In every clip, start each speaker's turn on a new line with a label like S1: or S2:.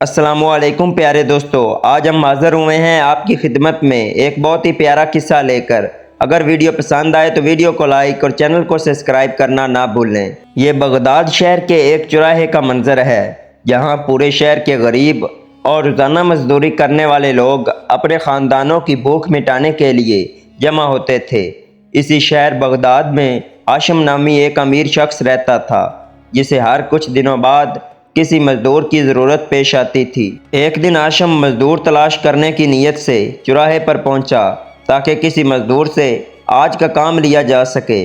S1: السلام علیکم پیارے دوستو، آج ہم حاضر ہوئے ہیں آپ کی خدمت میں ایک بہت ہی پیارا قصہ لے کر۔ اگر ویڈیو پسند آئے تو ویڈیو کو لائک اور چینل کو سبسکرائب کرنا نہ بھولیں۔ یہ بغداد شہر کے ایک چوراہے کا منظر ہے، جہاں پورے شہر کے غریب اور روزانہ مزدوری کرنے والے لوگ اپنے خاندانوں کی بھوک مٹانے کے لیے جمع ہوتے تھے۔ اسی شہر بغداد میں ہاشم نامی ایک امیر شخص رہتا تھا، جسے ہر کچھ دنوں بعد کسی مزدور کی ضرورت پیش آتی تھی۔ ایک دن ہاشم مزدور تلاش کرنے کی نیت سے چوراہے پر پہنچا تاکہ کسی مزدور سے آج کا کام لیا جا سکے۔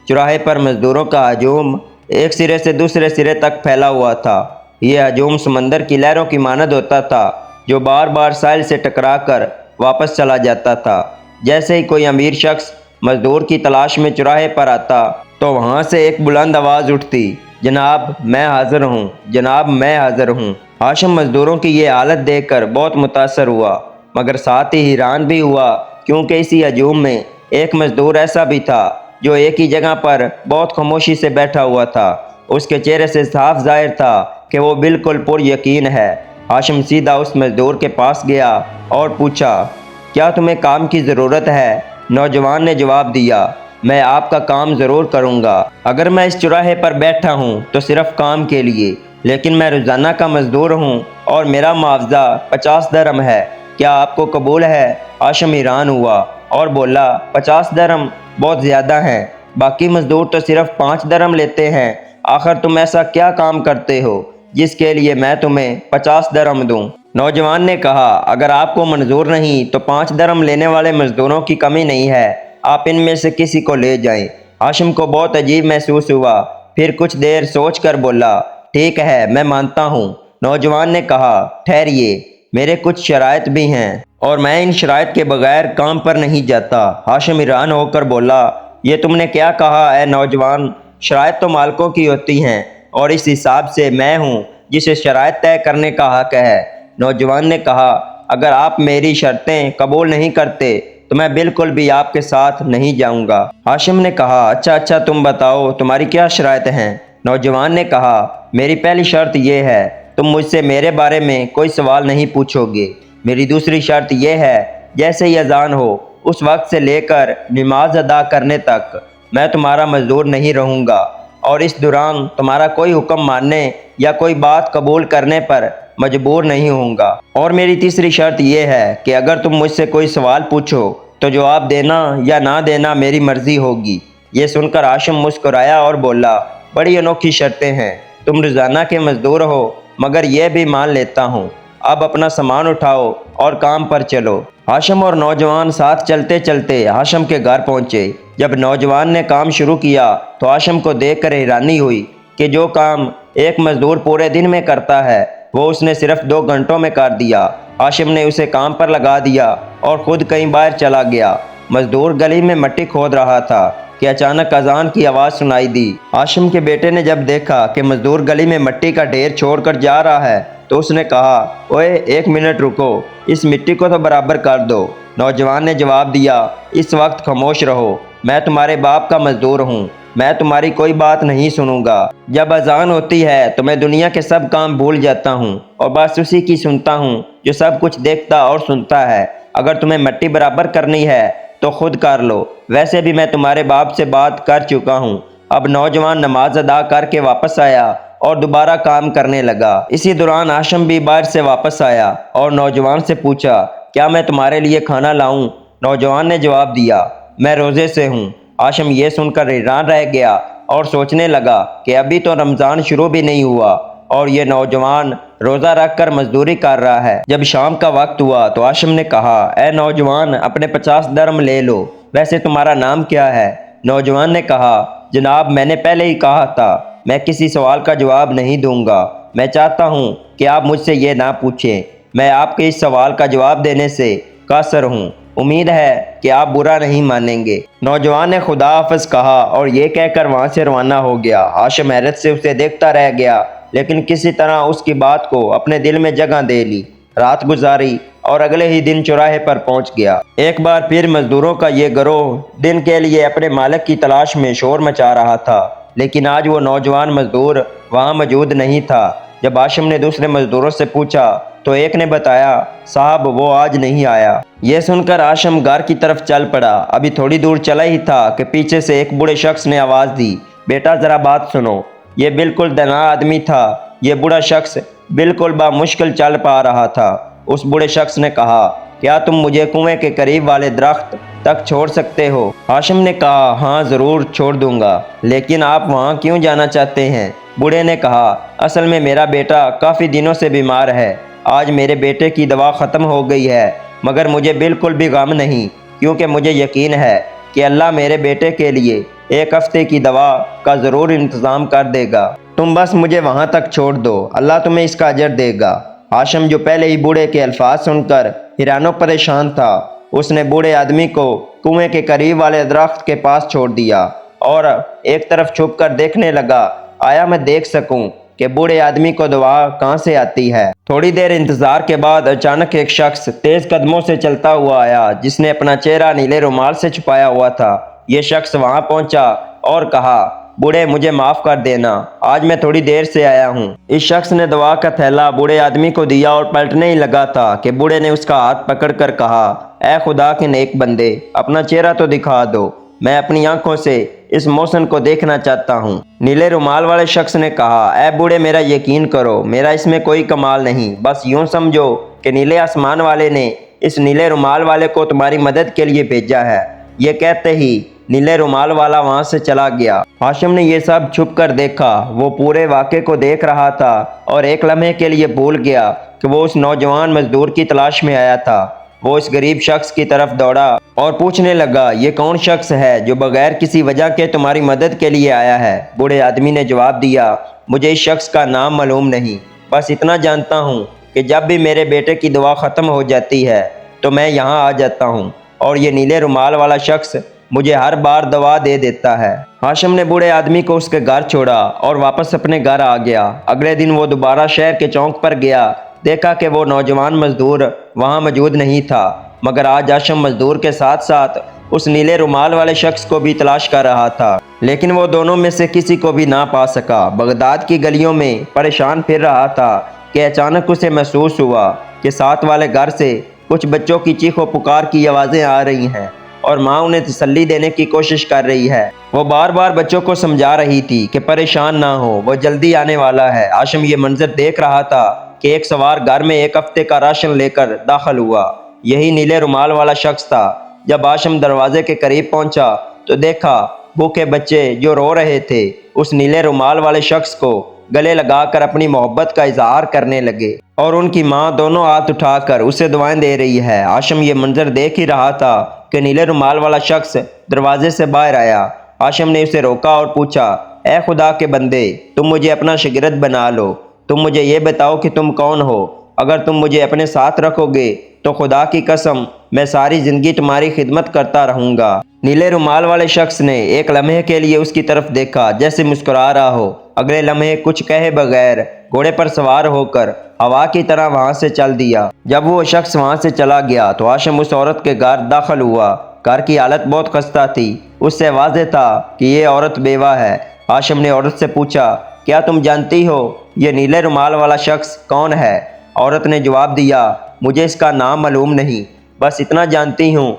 S1: چوراہے پر مزدوروں کا ہجوم ایک سرے سے دوسرے سرے تک پھیلا ہوا تھا۔ یہ ہجوم سمندر کی لہروں کی مانند ہوتا تھا، جو بار بار ساحل سے ٹکرا کر واپس چلا جاتا تھا۔ جیسے ہی کوئی امیر شخص مزدور کی تلاش میں چوراہے پر آتا تو وہاں سے ایک بلند آواز اٹھتی، جناب میں حاضر ہوں، جناب میں حاضر ہوں۔ ہاشم مزدوروں کی یہ حالت دیکھ کر بہت متاثر ہوا، مگر ساتھ ہی حیران بھی ہوا، کیونکہ اسی ہجوم میں ایک مزدور ایسا بھی تھا جو ایک ہی جگہ پر بہت خاموشی سے بیٹھا ہوا تھا۔ اس کے چہرے سے صاف ظاہر تھا کہ وہ بالکل پر یقین ہے۔ ہاشم سیدھا اس مزدور کے پاس گیا اور پوچھا، کیا تمہیں کام کی ضرورت ہے؟ نوجوان نے جواب دیا، میں آپ کا کام ضرور کروں گا۔ اگر میں اس چوراہے پر بیٹھا ہوں تو صرف کام کے لیے، لیکن میں روزانہ کا مزدور ہوں اور میرا معاوضہ 50 درہم ہے۔ کیا آپ کو قبول ہے؟ ہاشم حیران ہوا اور بولا، 50 درہم بہت زیادہ ہیں، باقی مزدور تو صرف 5 درہم لیتے ہیں۔ آخر تم ایسا کیا کام کرتے ہو جس کے لیے میں تمہیں 50 درہم دوں؟ نوجوان نے کہا، اگر آپ کو منظور نہیں تو 5 درہم لینے والے مزدوروں کی کمی نہیں ہے، آپ ان میں سے کسی کو لے جائیں۔ ہاشم کو بہت عجیب محسوس ہوا، پھر کچھ دیر سوچ کر بولا، ٹھیک ہے، میں مانتا ہوں۔ نوجوان نے کہا، ٹھہریے، میرے کچھ شرائط بھی ہیں اور میں ان شرائط کے بغیر کام پر نہیں جاتا۔ ہاشم حیران ہو کر بولا، یہ تم نے کیا کہا اے نوجوان؟ شرائط تو مالکوں کی ہوتی ہیں اور اس حساب سے میں ہوں جسے شرائط طے کرنے کا حق ہے۔ نوجوان نے کہا، اگر آپ میری شرطیں قبول نہیں کرتے تو میں بالکل بھی آپ کے ساتھ نہیں جاؤں گا۔ ہاشم نے کہا، اچھا تم بتاؤ تمہاری کیا شرائط ہیں؟ نوجوان نے کہا، میری پہلی شرط یہ ہے، تم مجھ سے میرے بارے میں کوئی سوال نہیں پوچھو گے۔ میری دوسری شرط یہ ہے، جیسے ہی اذان ہو اس وقت سے لے کر نماز ادا کرنے تک میں تمہارا مزدور نہیں رہوں گا، اور اس دوران تمہارا کوئی حکم ماننے یا کوئی بات قبول کرنے پر مجبور نہیں ہوں گا۔ اور میری تیسری شرط یہ ہے کہ اگر تم مجھ سے کوئی سوال پوچھو تو جواب دینا یا نہ دینا میری مرضی ہوگی۔ یہ سن کر ہاشم مسکرایا اور بولا، بڑی انوکھی شرطیں ہیں، تم روزانہ کے مزدور ہو مگر یہ بھی مان لیتا ہوں۔ اب اپنا سامان اٹھاؤ اور کام پر چلو۔ ہاشم اور نوجوان ساتھ چلتے چلتے ہاشم کے گھر پہنچے۔ جب نوجوان نے کام شروع کیا تو ہاشم کو دیکھ کر حیرانی ہوئی کہ جو کام ایک مزدور پورے دن میں کرتا ہے وہ اس نے صرف 2 گھنٹوں میں کر دیا۔ ہاشم نے اسے کام پر لگا دیا اور خود کہیں باہر چلا گیا۔ مزدور گلی میں مٹی کھود رہا تھا کہ اچانک اذان کی آواز سنائی دی۔ ہاشم کے بیٹے نے جب دیکھا کہ مزدور گلی میں مٹی کا ڈھیر چھوڑ کر جا رہا ہے تو اس نے کہا، اوئے 1 منٹ رکو، اس مٹی کو تو برابر کر دو۔ نوجوان نے جواب دیا، اس وقت خاموش رہو، میں تمہارے باپ کا مزدور ہوں، میں تمہاری کوئی بات نہیں سنوں گا۔ جب اذان ہوتی ہے تو میں دنیا کے سب کام بھول جاتا ہوں اور بس اسی کی سنتا ہوں جو سب کچھ دیکھتا اور سنتا ہے۔ اگر تمہیں مٹی برابر کرنی ہے تو خود کر لو، ویسے بھی میں تمہارے باپ سے بات کر چکا ہوں۔ اب نوجوان نماز ادا کر کے واپس آیا اور دوبارہ کام کرنے لگا۔ اسی دوران ہاشم بھی باہر سے واپس آیا اور نوجوان سے پوچھا، کیا میں تمہارے لیے کھانا لاؤں؟ نوجوان نے جواب دیا، میں روزے سے ہوں۔ ہاشم یہ سن کر حیران رہ گیا اور سوچنے لگا کہ ابھی تو رمضان شروع بھی نہیں ہوا اور یہ نوجوان روزہ رکھ کر مزدوری کر رہا ہے۔ جب شام کا وقت ہوا تو ہاشم نے کہا، اے نوجوان، اپنے 50 درہم لے لو، ویسے تمہارا نام کیا ہے؟ نوجوان نے کہا، جناب میں نے پہلے ہی کہا تھا میں کسی سوال کا جواب نہیں دوں گا، میں چاہتا ہوں کہ آپ مجھ سے یہ نہ پوچھیں، میں آپ کے اس سوال کا جواب دینے سے قاصر ہوں، امید ہے کہ آپ برا نہیں مانیں گے۔ نوجوان نے خدا حافظ کہا اور یہ کہہ کر وہاں سے روانہ ہو گیا۔ ہاشم حیرت سے اسے دیکھتا رہ گیا، لیکن کسی طرح اس کی بات کو اپنے دل میں جگہ دے لی۔ رات گزاری اور اگلے ہی دن چوراہے پر پہنچ گیا۔ ایک بار پھر مزدوروں کا یہ گروہ دن کے لیے اپنے مالک کی تلاش میں شور مچا رہا تھا، لیکن آج وہ نوجوان مزدور وہاں موجود نہیں تھا۔ जब हाशिम ने दूसरे मजदूरों से पूछा तो एक ने बताया, साहब वो आज नहीं आया। यह सुनकर हाशिम घर की तरफ चल पड़ा। अभी थोड़ी दूर चला ही था कि पीछे से एक बूढ़े शख्स ने आवाज़ दी, बेटा ज़रा बात सुनो। ये बिल्कुल दना आदमी था। ये बूढ़ा शख्स बिल्कुल बामुश्किल चल पा रहा था। उस बूढ़े शख्स ने कहा, क्या तुम मुझे कुएं के करीब वाले दरख्त तक छोड़ सकते हो? हाशिम ने कहा, हाँ ज़रूर छोड़ दूंगा, लेकिन आप वहाँ क्यों जाना चाहते हैं? बूढ़े ने कहा, असल में मेरा बेटा काफ़ी दिनों से बीमार है। आज मेरे बेटे की दवा ख़त्म हो गई है, मगर मुझे बिल्कुल भी गम नहीं, क्योंकि मुझे यकीन है कि अल्लाह मेरे बेटे के लिए एक हफ्ते की दवा का ज़रूर इंतज़ाम कर देगा। तुम बस मुझे वहाँ तक छोड़ दो, अल्लाह तुम्हें इसका अजर देगा। हाशिम, जो पहले ही बूढ़े के अल्फाज सुनकर हैरानो परेशान था, उसने बूढ़े आदमी को कुएं के करीब वाले दरख्त के पास छोड़ दिया और एक तरफ छुप कर देखने लगा, आया मैं देख सकूं कि बूढ़े आदमी को दवा कहाँ से आती है। थोड़ी देर इंतज़ार के बाद अचानक एक शख्स तेज़ कदमों से चलता हुआ आया, जिसने अपना चेहरा नीले रुमाल से छुपाया हुआ था। ये शख्स वहाँ पहुँचा और कहा, बूढ़े मुझे माफ़ कर देना, आज मैं थोड़ी देर से आया हूँ। इस शख्स ने दवा का थैला बूढ़े आदमी को दिया और पलटने ही लगा था कि बूढ़े ने उसका हाथ पकड़कर कहा, ऐ खुदा के नेक बंदे, अपना चेहरा तो दिखा दो, मैं अपनी आंखों से इस मौसम को देखना चाहता हूँ। नीले रुमाल वाले शख्स ने कहा, ऐ बूढ़े मेरा यकीन करो, मेरा इसमें कोई कमाल नहीं, बस यूँ समझो कि नीले आसमान वाले ने इस नीले रुमाल वाले को तुम्हारी मदद के लिए भेजा है। ये कहते ही नीले रुमाल वाला वहाँ से चला गया। हाशिम ने ये सब छुप कर देखा। वो पूरे वाक़े को देख रहा था और एक लम्हे के लिए भूल गया कि वो उस नौजवान मजदूर की तलाश में आया था। वो इस गरीब शख्स की तरफ दौड़ा और पूछने लगा, ये कौन शख्स है जो बगैर किसी वजह के तुम्हारी मदद के लिए आया है? बूढ़े आदमी ने जवाब दिया, मुझे इस शख्स का नाम मालूम नहीं, बस इतना जानता हूँ कि जब भी मेरे बेटे की दवा ख़त्म हो जाती है तो मैं यहाँ आ जाता हूँ और ये नीले रुमाल वाला शख्स मुझे हर बार दवा दे देता है। हाशिम ने बूढ़े आदमी को उसके घर छोड़ा और वापस अपने घर आ गया। अगले दिन वो दोबारा शहर के चौक पर गया। देखा कि वो नौजवान मजदूर वहाँ मौजूद नहीं था, मगर आज हाशिम मजदूर के साथ साथ उस नीले रुमाल वाले शख्स को भी तलाश कर रहा था, लेकिन वो दोनों में से किसी को भी ना पा सका। बगदाद की गलियों में परेशान फिर रहा था कि अचानक उसे महसूस हुआ कि साथ वाले घर से कुछ बच्चों की चीखों पुकार की आवाज़ें आ रही हैं और माँ उन्हें तसल्ली देने की कोशिश कर रही है। वो बार बार बच्चों को समझा रही थी कि परेशान ना हो, वो जल्दी आने वाला है। हाशिम ये मंजर देख रहा था कि एक सवार घर में एक हफ्ते का राशन लेकर दाखिल हुआ। यही नीले रुमाल वाला शख्स था। जब हाशिम दरवाजे के करीब पहुंचा तो देखा भूखे बच्चे जो रो रहे थे उस नीले रुमाल वाले शख्स को गले लगाकर अपनी मोहब्बत का इजहार करने लगे और उनकी माँ दोनों हाथ उठाकर उसे दुआएं दे रही है। हाशिम ये मंजर देख ही रहा था कि नीले रुमाल वाला शख्स दरवाजे से बाहर आया। हाशिम ने उसे रोका और पूछा, ऐ खुदा के बंदे, तुम मुझे अपना शागिर्द बना लो, तुम मुझे ये बताओ कि तुम कौन हो? अगर तुम मुझे अपने साथ रखोगे तो खुदा की कसम मैं सारी ज़िंदगी तुम्हारी खिदमत करता रहूँगा। नीले रुमाल वाले शख्स ने एक लम्हे के लिए उसकी तरफ देखा जैसे मुस्कुरा रहा हो। अगले लम्हे कुछ कहे बगैर घोड़े पर सवार होकर हवा की तरह वहाँ से चल दिया। जब वो शख्स वहाँ से चला गया तो हाशिम उस औरत के घर दाखिल हुआ। घर की हालत बहुत खस्ता थी। उससे वाज़ेह था कि ये औरत बेवा है। हाशिम ने औरत से पूछा, क्या तुम जानती हो ये नीले रुमाल वाला शख्स कौन है? औरत ने जवाब दिया, मुझे इसका नाम मालूम नहीं, बस इतना जानती हूँ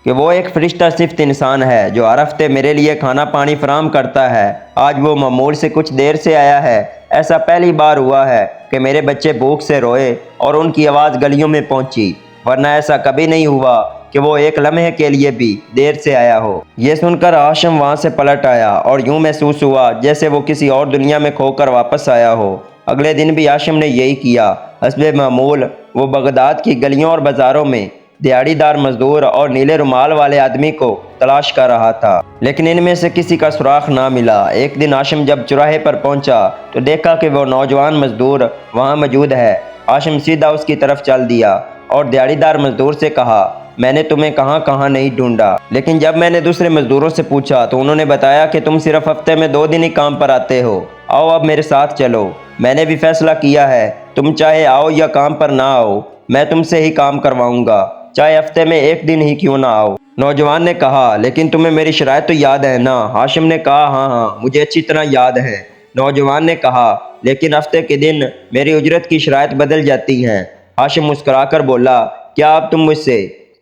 S1: कि वो एक फरिश्ता सिफ्त इंसान है जो हर हफ्ते मेरे लिए खाना पानी फराम करता है। आज वो मामूल से कुछ देर से आया है। ऐसा पहली बार हुआ है कि मेरे बच्चे भूख से रोए और उनकी आवाज़ गलियों में पहुंची, वरना ऐसा कभी नहीं हुआ कि वो एक लम्हे के लिए भी देर से आया हो। ये सुनकर हाशिम वहाँ से पलट आया और यूँ महसूस हुआ जैसे वो किसी और दुनिया में खोकर वापस आया हो। अगले दिन भी हाशिम ने यही किया। हस्बे मामूल वो बगदाद की गलियों और बाज़ारों में दिहाड़ीदार मजदूर और नीले रुमाल वाले आदमी को तलाश कर रहा था, लेकिन इनमें से किसी का सुराख ना मिला। एक दिन हाशिम जब चौराहे पर पहुंचा तो देखा कि वो नौजवान मजदूर वहां मौजूद है। हाशिम सीधा उसकी तरफ चल दिया और दिहाड़ीदार मजदूर से कहा, मैंने तुम्हें कहाँ कहाँ नहीं ढूंढा, लेकिन जब मैंने दूसरे मजदूरों से पूछा तो उन्होंने बताया कि तुम सिर्फ हफ्ते में 2 दिन ही काम पर आते हो। आओ अब मेरे साथ चलो। मैंने भी फैसला किया है, तुम चाहे आओ या काम पर ना आओ, मैं तुमसे ही काम करवाऊंगा, चाहे हफ्ते में 1 दिन ही क्यों ना आओ। नौजवान ने कहा, लेकिन तुम्हें मेरी शराइत तो याद है ना? हाशिम ने कहा, हाँ हाँ मुझे अच्छी तरह याद है। नौजवान ने कहा, लेकिन हफ्ते के दिन मेरी उजरत की शराइत बदल जाती हैं। हाशिम मुस्कुराकर बोला, क्या अब तुम मुझसे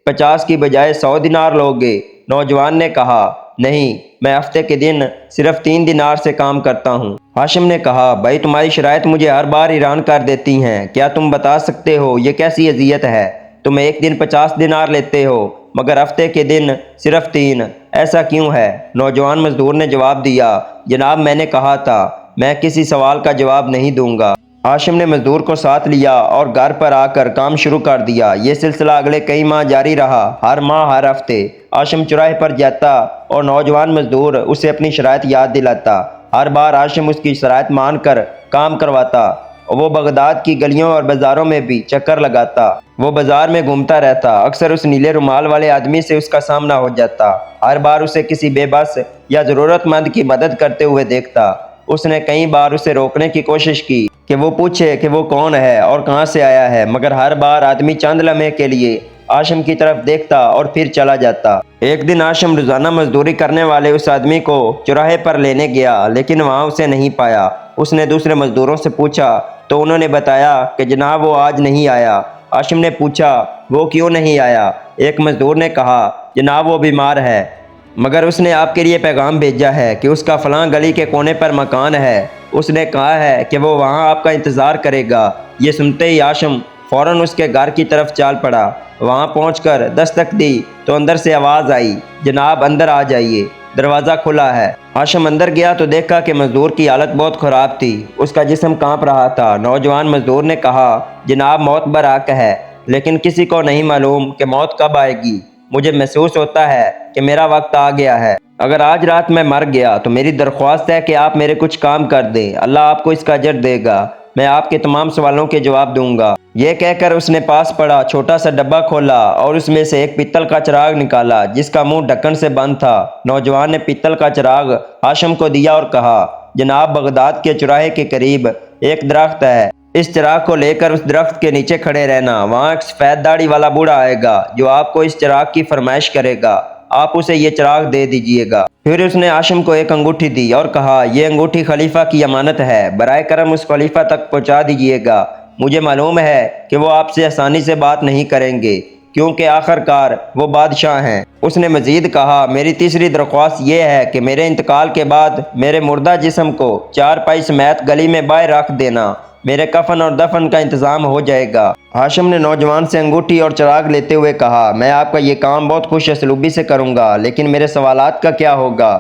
S1: 50 की बजाय 100 दिनार लोगे? नौजवान ने कहा, नहीं, मैं हफ्ते के दिन सिर्फ 3 दिनार से काम करता हूँ। हाशिम ने कहा, भाई तुम्हारी शराइत मुझे हर बार हैरान कर देती हैं। क्या तुम बता सकते हो ये कैसी अजियत है? तुम एक दिन 50 दिनार लेते हो मगर हफ्ते के दिन सिर्फ 3, ऐसा क्यों है? नौजवान मजदूर ने जवाब दिया, जनाब मैंने कहा था मैं किसी सवाल का जवाब नहीं दूंगा। हाशिम ने मजदूर को साथ लिया और घर पर आकर काम शुरू कर दिया। ये सिलसिला अगले कई माह जारी रहा। हर माह हर हफ्ते हाशिम चौराहे पर जाता और नौजवान मजदूर उसे अपनी शराइत याद दिलाता। हर बार हाशिम उसकी शराइत मान कर काम करवाता। वो बगदाद की गलियों और बाज़ारों में भी चक्कर लगाता। वो बाज़ार में घूमता रहता। अक्सर उस नीले रुमाल वाले आदमी से उसका सामना हो जाता। हर बार उसे किसी बेबस या ज़रूरतमंद की मदद करते हुए देखता। उसने कई बार उसे रोकने की कोशिश की कि वो पूछे कि वो कौन है और कहाँ से आया है, मगर हर बार आदमी चंद लम्हे के लिए हाशिम की तरफ देखता और फिर चला जाता। एक दिन हाशिम रोज़ाना मजदूरी करने वाले उस आदमी को चौराहे पर लेने गया, लेकिन वहाँ उसे नहीं पाया। उसने दूसरे मजदूरों से पूछा तो उन्होंने बताया कि जनाब वो आज नहीं आया। हाशिम ने पूछा, वो क्यों नहीं आया? एक मजदूर ने कहा, जनाब वो बीमार है, मगर उसने आपके लिए पैगाम भेजा है कि उसका फ़लाँ गली के कोने पर मकान है। उसने कहा है कि वो वहाँ आपका इंतज़ार करेगा। ये सुनते ही हाशिम फ़ौरन उसके घर की तरफ चाल पड़ा। वहाँ पहुंचकर दस्तक दी तो अंदर से आवाज़ आई, जनाब अंदर आ जाइए, दरवाज़ा खुला है। हाशिम अंदर गया तो देखा कि मजदूर की हालत बहुत ख़राब थी। उसका जिस्म कांप रहा था। नौजवान मजदूर ने कहा, जनाब मौत बराक है, लेकिन किसी को नहीं मालूम कि मौत कब आएगी। मुझे महसूस होता है कि मेरा वक्त आ गया है। अगर आज रात मैं मर गया तो मेरी दरख्वास्त है कि आप मेरे कुछ काम कर दें। अल्लाह आपको इसका अजर देगा। मैं आपके तमाम सवालों के जवाब दूंगा। यह कहकर उसने पास पड़ा छोटा सा डब्बा खोला और उसमें से एक पीतल का चिराग निकाला जिसका मुंह ढक्कन से बंद था। नौजवान ने पीतल का चिराग हाशिम को दिया और कहा, जनाब बगदाद के चौराहे के करीब एक दरख्त है। इस चिराग को लेकर उस दरख्त के नीचे खड़े रहना। वहाँ एक सफ़ेद दाढ़ी वाला बूढ़ा आएगा जो आपको इस चिराग की फरमाइश करेगा। आप उसे ये चिराग दे दीजिएगा। फिर उसने हाशिम को एक अंगूठी दी और कहा, यह अंगूठी खलीफा की अमानत है, बराए करम उस खलीफा तक पहुंचा दीजिएगा। मुझे मालूम है कि वो आपसे आसानी से बात नहीं करेंगे क्योंकि आखिरकार वो बादशाह हैं। उसने मजीद कहा, मेरी तीसरी दरख्वास्त ये है कि मेरे इंतकाल के बाद मेरे मुर्दा जिस्म को 4 पाई समेत गली में बाहर रख देना। मेरे कफन और दफन का इंतज़ाम हो जाएगा। हाशिम ने नौजवान से अंगूठी और चिराग लेते हुए कहा, मैं आपका ये काम बहुत खुश असलूबी से करूँगा, लेकिन मेरे सवालात का क्या होगा?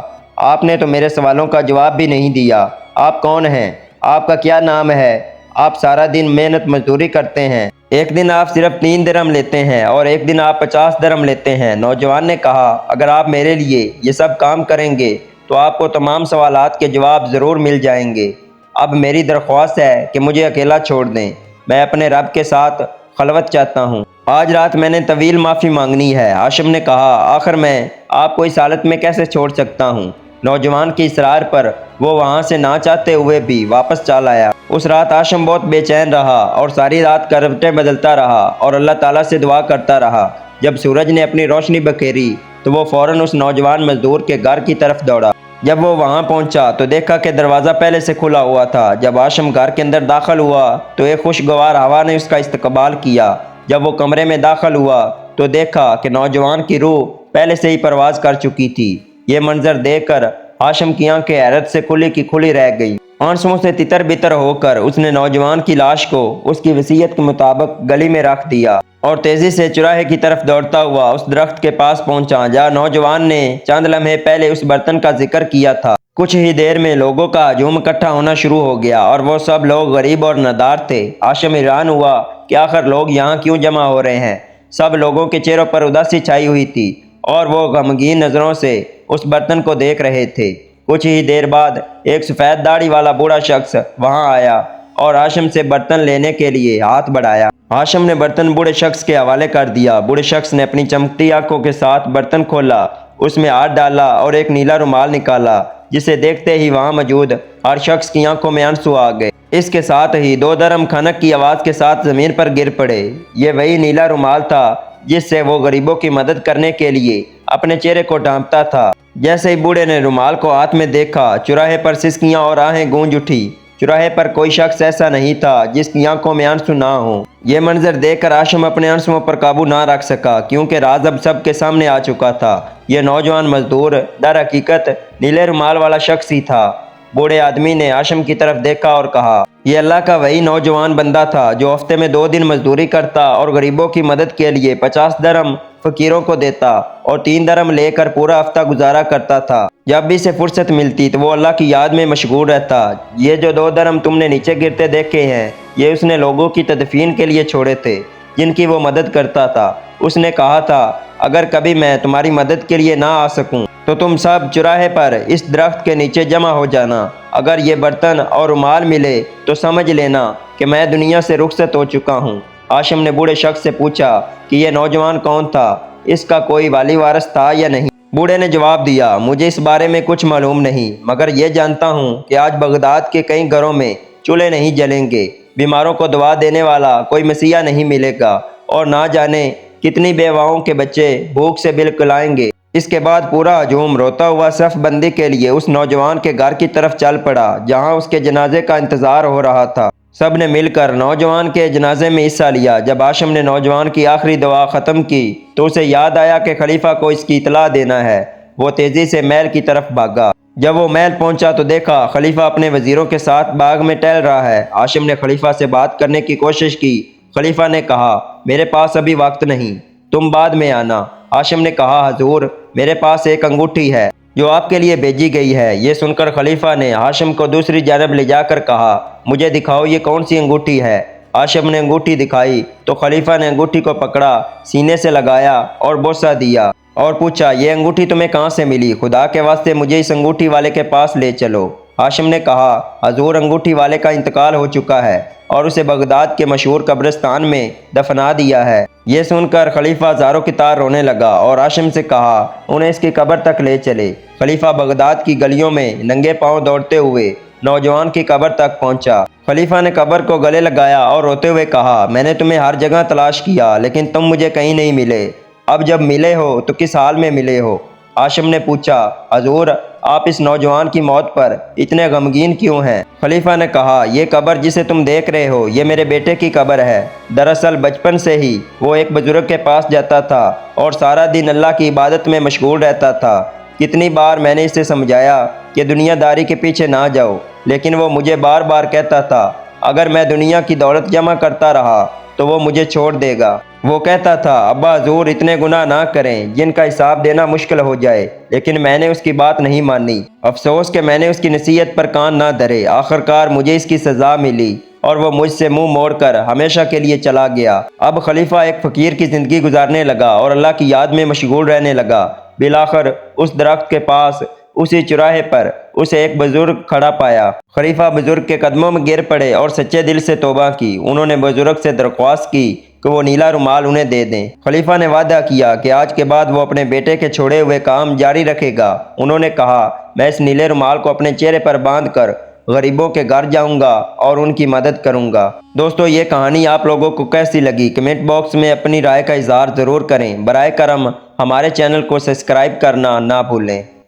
S1: आपने तो मेरे सवालों का जवाब भी नहीं दिया। आप कौन हैं? आपका क्या नाम है? आप सारा दिन मेहनत मजदूरी करते हैं। एक दिन आप सिर्फ 3 दिरहम लेते हैं और एक दिन आप 50 दिरहम लेते हैं। नौजवान ने कहा, अगर आप मेरे लिए ये सब काम करेंगे तो आपको तमाम सवालात के जवाब ज़रूर मिल जाएंगे। अब मेरी दरख्वास्त है कि मुझे अकेला छोड़ दें। मैं अपने रब के साथ खलवत चाहता हूँ। आज रात मैंने तवील माफ़ी मांगनी है। हाशिम ने कहा, आखिर मैं आपको इस हालत में कैसे छोड़ सकता हूँ? नौजवान की इसरार पर वो वहाँ से ना चाहते हुए भी वापस चल आया। उस रात हाशिम बहुत बेचैन रहा और सारी रात करवटें बदलता रहा और अल्लाह ताला से दुआ करता रहा। जब सूरज ने अपनी रोशनी बखेरी तो वो फ़ौरन उस नौजवान मजदूर के घर की तरफ दौड़ा। जब वो वहाँ पहुँचा तो देखा कि दरवाज़ा पहले से खुला हुआ था। जब हाशिम घर के अंदर दाखिल हुआ तो एक खुशगवार हवा ने उसका इस्तकबाल किया। जब वो कमरे में दाखिल हुआ तो देखा कि नौजवान की रूह पहले से ही परवाज़ कर चुकी थी। ये मंजर देखकर हाशिम की आंखें हैरत से खुली की खुली रह गई। आंसुओं से तितर बितर होकर उसने नौजवान की लाश को उसकी वसीयत के मुताबिक गली में रख दिया और तेज़ी से चौराहे की तरफ दौड़ता हुआ उस दरख्त के पास पहुंचा जहाँ नौजवान ने चंद लम्हे पहले उस बर्तन का जिक्र किया था। कुछ ही देर में लोगों का हजूम इकट्ठा होना शुरू हो गया और वो सब लोग गरीब और नादार थे। हाशिम हैरान हुआ कि आखिर लोग यहाँ क्यों जमा हो रहे हैं। सब लोगों के चेहरों पर उदासी छाई हुई थी और वो गमगीन नज़रों से उस बर्तन को देख रहे थे। कुछ ही देर बाद एक सफ़ेद दाढ़ी वाला बूढ़ा शख्स वहाँ आया और हाशिम से बर्तन लेने के लिए हाथ बढ़ाया। हाशिम ने बर्तन बूढ़े शख्स के हवाले कर दिया। बूढ़े शख्स ने अपनी चमकती आंखों के साथ बर्तन खोला, उसमें हाथ डाला और एक नीला रुमाल निकाला, जिसे देखते ही वहाँ मौजूद हर शख्स की आंखों में आंसू आ गए। इसके साथ ही 2 दरहम खनक की आवाज़ के साथ ज़मीन पर गिर पड़े। ये वही नीला रुमाल था जिससे वो गरीबों की मदद करने के लिए अपने चेहरे को ढांपता था। जैसे ही बूढ़े ने रुमाल को हाथ में देखा, चौराहे पर सिसकियां और आहें गूंज उठी। चौराहे पर कोई शख्स ऐसा नहीं था जिसकी आंखों में आंसू ना हो। ये मंजर देखकर हाशिम अपने आंसुओं पर काबू ना रख सका, क्योंकि राज अब सबके सामने आ चुका था। ये नौजवान मजदूर दर हकीकत नीले रुमाल वाला शख्स ही था। बूढ़े आदमी ने हाशिम की तरफ देखा और कहा, ये अल्लाह का वही नौजवान बंदा था जो हफ्ते में 2 दिन मजदूरी करता और गरीबों की मदद के लिए 50 दरम फकीरों को देता और 3 दरम लेकर पूरा हफ्ता गुजारा करता था। जब भी से फुर्सत मिलती तो वो अल्लाह की याद में मशगूल रहता। ये जो 2 दरम तुमने नीचे गिरते देखे हैं, ये उसने लोगों की तदफीन के लिए छोड़े थे जिनकी वो मदद करता था। उसने कहा था, अगर कभी मैं तुम्हारी मदद के लिए ना आ सकूं तो तुम सब चौराहे पर इस दरख्त के नीचे जमा हो जाना। अगर ये बर्तन और रुमाल मिले तो समझ लेना कि मैं दुनिया से रुखसत हो चुका हूँ। हाशिम ने बूढ़े शख्स से पूछा कि यह नौजवान कौन था, इसका कोई वाली वारस था या नहीं। बूढ़े ने जवाब दिया, मुझे इस बारे में कुछ मालूम नहीं, मगर यह जानता हूँ कि आज बगदाद के कई घरों में चूल्हे नहीं जलेंगे, बीमारों को दवा देने वाला कोई मसीहा नहीं मिलेगा और ना जाने कितनी बेवाओं के बच्चे भूख से बिलकुलाएंगे। इसके बाद पूरा हजूम रोता हुआ सफ बंदी के लिए उस नौजवान के घर की तरफ चल पड़ा जहां उसके जनाजे का इंतजार हो रहा था। सब ने मिलकर नौजवान के जनाजे में हिस्सा लिया। जब हाशिम ने नौजवान की आखिरी दुआ ख़त्म की तो उसे याद आया कि खलीफा को इसकी इतला देना है। वो तेज़ी से महल की तरफ भागा। जब वो महल पहुंचा तो देखा खलीफा अपने वजीरों के साथ बाग में टहल रहा है। हाशिम ने खलीफा से बात करने की कोशिश की। खलीफा ने कहा, मेरे पास अभी वक्त नहीं, तुम बाद में आना। हाशिम ने कहा, हजूर मेरे पास एक अंगूठी है जो आपके लिए भेजी गई है। ये सुनकर खलीफा ने हाशिम को दूसरी जानब ले जाकर कहा, मुझे दिखाओ ये कौन सी अंगूठी है। हाशिम ने अंगूठी दिखाई तो खलीफा ने अंगूठी को पकड़ा, सीने से लगाया और बोसा दिया और पूछा, ये अंगूठी तुम्हें कहाँ से मिली? खुदा के वास्ते मुझे इस अंगूठी वाले के पास ले चलो। हाशिम ने कहा, हजूर अंगूठी वाले का इंतकाल हो चुका है और उसे बगदाद के मशहूर कब्रिस्तान में दफना दिया है। ये सुनकर खलीफा ज़ारों की तार रोने लगा और हाशिम से कहा, उन्हें इसकी कब्र तक ले चले। खलीफा बगदाद की गलियों में नंगे पांव दौड़ते हुए नौजवान की कब्र तक पहुंचा। खलीफा ने कब्र को गले लगाया और रोते हुए कहा, मैंने तुम्हें हर जगह तलाश किया लेकिन तुम मुझे कहीं नहीं मिले। अब जब मिले हो तो किस हाल में मिले हो? हाशिम ने पूछा, हजूर आप इस नौजवान की मौत पर इतने गमगीन क्यों हैं? खलीफा ने कहा, यह कब्र जिसे तुम देख रहे हो ये मेरे बेटे की कब्र है। दरअसल बचपन से ही वो एक बुजुर्ग के पास जाता था और सारा दिन अल्लाह की इबादत में मशगूल रहता था। कितनी बार मैंने इसे समझाया कि दुनियादारी के पीछे ना जाओ, लेकिन वो मुझे बार बार कहता था अगर मैं दुनिया की दौलत जमा करता रहा तो वो मुझे छोड़ देगा। वो कहता था, अब्बा हजूर इतने गुनाह ना करें जिनका हिसाब देना मुश्किल हो जाए, लेकिन मैंने उसकी बात नहीं मानी। अफसोस कि मैंने उसकी नसीहत पर कान ना धरे। आखिरकार मुझे इसकी सज़ा मिली और वो मुझसे मुंह मोड़कर हमेशा के लिए चला गया। अब खलीफा एक फ़कीर की ज़िंदगी गुजारने लगा और अल्लाह की याद में मशगूल रहने लगा। बिलाखिर उस दरख्त के पास उसी चौराहे पर उसे एक बुजुर्ग खड़ा पाया। खलीफा बुजुर्ग के कदमों में गिर पड़े और सच्चे दिल से तौबा की। उन्होंने बुजुर्ग से दरख्वास्त की कि वो नीला रुमाल उन्हें दे दें। खलीफा ने वादा किया कि आज के बाद वो अपने बेटे के छोड़े हुए काम जारी रखेगा। उन्होंने कहा, मैं इस नीले रुमाल को अपने चेहरे पर बांध कर गरीबों के घर जाऊंगा और उनकी मदद करूंगा। दोस्तों ये कहानी आप लोगों को कैसी लगी? कमेंट बॉक्स में अपनी राय का इजहार ज़रूर करें। बराए करम हमारे चैनल को सब्सक्राइब करना ना भूलें।